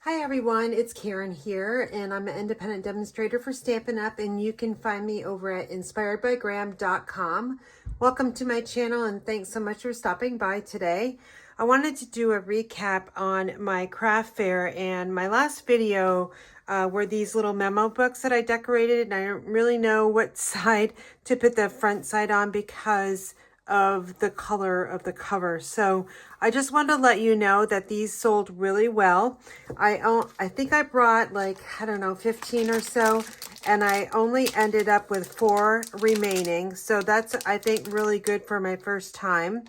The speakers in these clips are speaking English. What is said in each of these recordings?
Hi everyone, it's Karen here, and I'm an independent demonstrator for Stampin' Up, and you can find me over at inspiredbygram.com. Welcome to my channel, and thanks so much for stopping by today. I wanted to do a recap on my craft fair, and my last video were these little memo books that I decorated, and I don't really know what side to put the front side on because of the color of the cover. So I just wanted to let you know that these sold really well. I think I brought like, I don't know, 15 or so, and I only ended up with 4 remaining. So that's, I think, really good for my first time.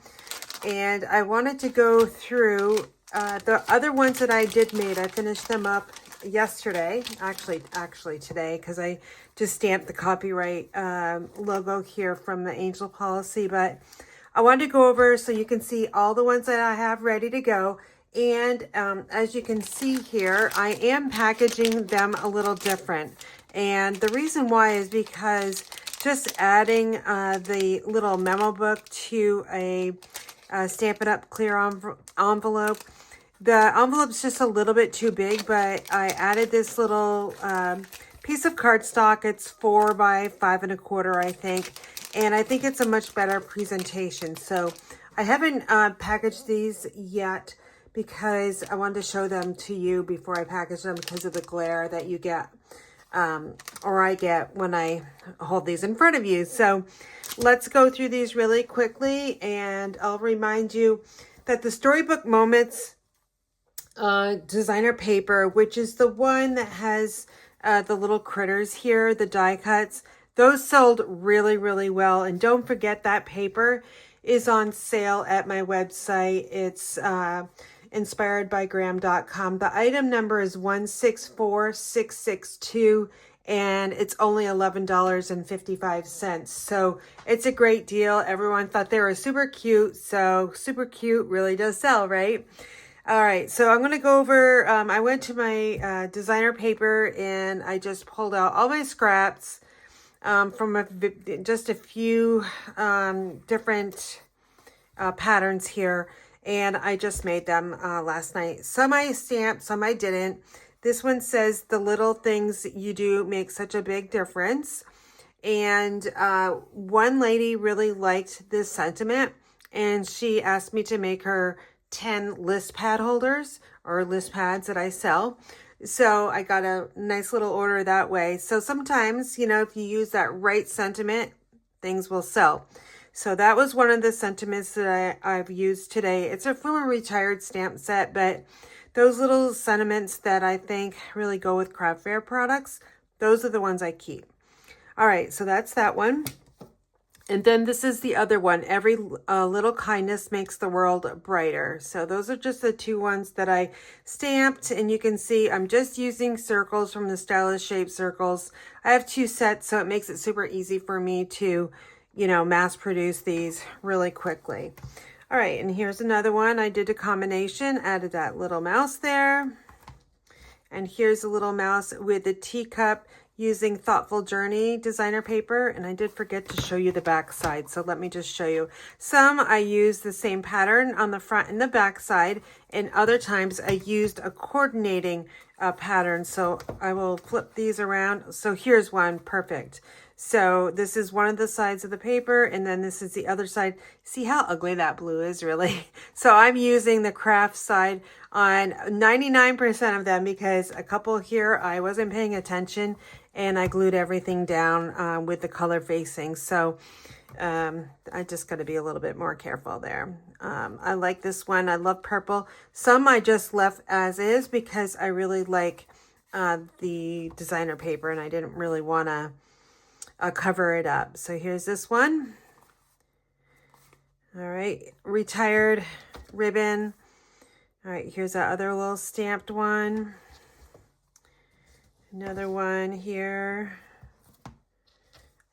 And I wanted to go through the other ones that I did made. I finished them up yesterday, actually today, because I just stamped the copyright logo here from the Angel Policy. But I wanted to go over so you can see all the ones that I have ready to go. And as you can see here, I am packaging them a little different. And the reason why is because just adding the little memo book to a Stampin' Up! Clear envelope. The envelope's just a little bit too big, but I added this little piece of cardstock. It's 4 by 5 1/4, I think. And I think it's a much better presentation. So I haven't packaged these yet because I wanted to show them to you before I package them because of the glare that you get or I get when I hold these in front of you. So let's go through these really quickly, and I'll remind you that the Storybook Moments designer paper, which is the one that has the little critters here, the die cuts, those sold really, really well. And don't forget that paper is on sale at my website. It's inspiredbygram.com. The item number is 164662, and it's only $11.55. So it's a great deal. Everyone thought they were super cute. So super cute really does sell, right? All right, so I'm going to go over, I went to my designer paper and I just pulled out all my scraps from just a few different patterns here, and I just made them last night. Some I stamped, some I didn't. This one says the little things you do make such a big difference. And one lady really liked this sentiment, and she asked me to make her 10 list pad holders or list pads that I sell. So I got a nice little order that way. So sometimes, you know, if you use that right sentiment, things will sell. So that was one of the sentiments that I've used today. It's from a retired stamp set, but those little sentiments that I think really go with craft fair products, those are the ones I keep. All right, so that's that one. And then this is the other one. Every little kindness makes the world brighter. So those are just the 2 ones that I stamped. And you can see I'm just using circles from the Stylish Shape Circles. I have 2 sets, so it makes it super easy for me to, you know, mass produce these really quickly. All right, and here's another one. I did a combination, added that little mouse there. And here's a little mouse with a teacup using Thoughtful Journey designer paper. And I did forget to show you the back side, so let me just show you. Some I used the same pattern on the front and the back side, and other times I used a coordinating pattern. So I will flip these around. So here's one, perfect. So this is one of the sides of the paper, and then this is the other side. See how ugly that blue is, really? So I'm using the craft side on 99% of them because a couple here I wasn't paying attention and I glued everything down with the color facing. So I just got to be a little bit more careful there. I like this one. I love purple. Some I just left as is because I really like the designer paper and I didn't really want to cover it up. So here's this one. All right, retired ribbon. All right, here's that other little stamped one. Another one here.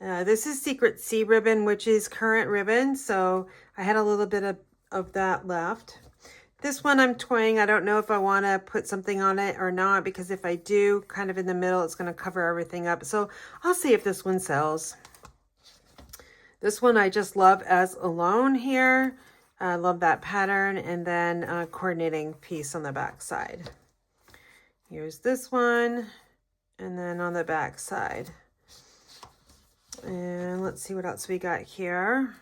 This is Secret Sea ribbon, which is current ribbon. So I had a little bit of that left. This one I'm toying. I don't know if I want to put something on it or not, because if I do, kind of in the middle, it's going to cover everything up. So I'll see if this one sells. This one I just love as alone here. I love that pattern, and then a coordinating piece on the back side. Here's this one, and then on the back side. And let's see what else we got here.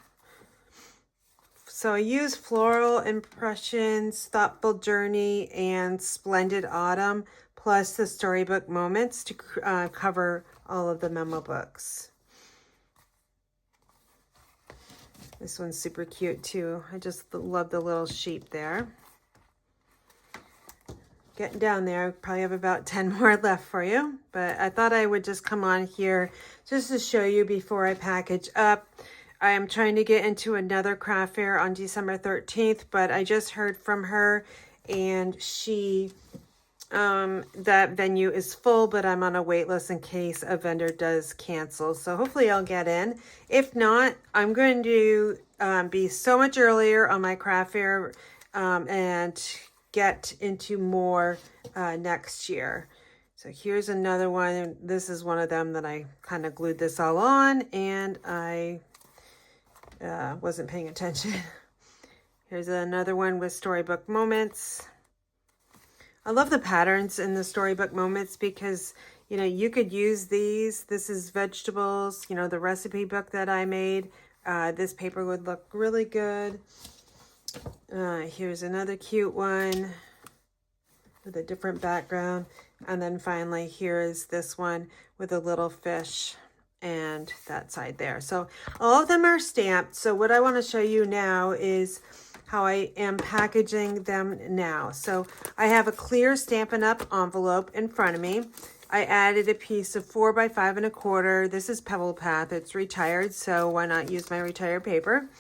So I use Floral Impressions, Thoughtful Journey, and Splendid Autumn, plus the Storybook Moments to cover all of the memo books. This one's super cute too. I just love the little sheep there. Getting down there. I probably have about 10 more left for you, but I thought I would just come on here just to show you before I package up. I am trying to get into another craft fair on December 13th, but I just heard from her and she, that venue is full, but I'm on a wait list in case a vendor does cancel. So hopefully I'll get in. If not, I'm going to be so much earlier on my craft fair and get into more next year. So here's another one. This is one of them that I kind of glued this all on and I wasn't paying attention. Here's another one with Storybook Moments. I love the patterns in the Storybook Moments because, you know, you could use these. This is vegetables, you know, the recipe book that I made. This paper would look really good. Here's another cute one with a different background. And then finally, here is this one with a little fish and that side there. So all of them are stamped. So what I want to show you now is how I am packaging them now. So I have a clear Stampin' Up! Envelope in front of me. I added a piece of 4 by 5 1/4. This is Pebble Path. It's retired, so why not use my retired paper?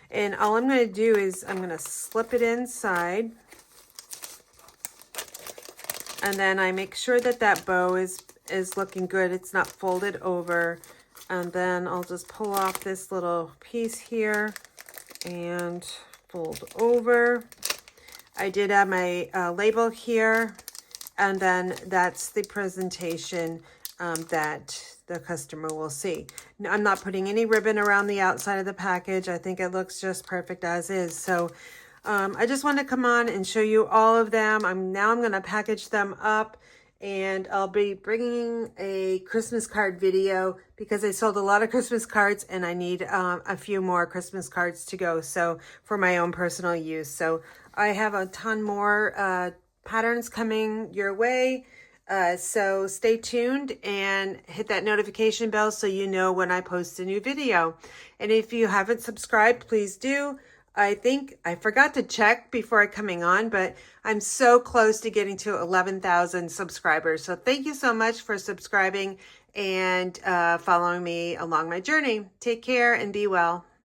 And all I'm going to do is I'm going to slip it inside. And then I make sure that that bow is looking good. It's not folded over. And then I'll just pull off this little piece here and fold over. I did have my label here. And then that's the presentation that the customer will see. Now, I'm not putting any ribbon around the outside of the package. I think it looks just perfect as is. So I just want to come on and show you all of them. Now I'm going to package them up and I'll be bringing a Christmas card video because I sold a lot of Christmas cards and I need a few more Christmas cards to go. So for my own personal use. So I have a ton more patterns coming your way. So stay tuned and hit that notification bell so you know when I post a new video. And if you haven't subscribed, please do. I think I forgot to check before coming on, but I'm so close to getting to 11,000 subscribers. So thank you so much for subscribing and following me along my journey. Take care and be well.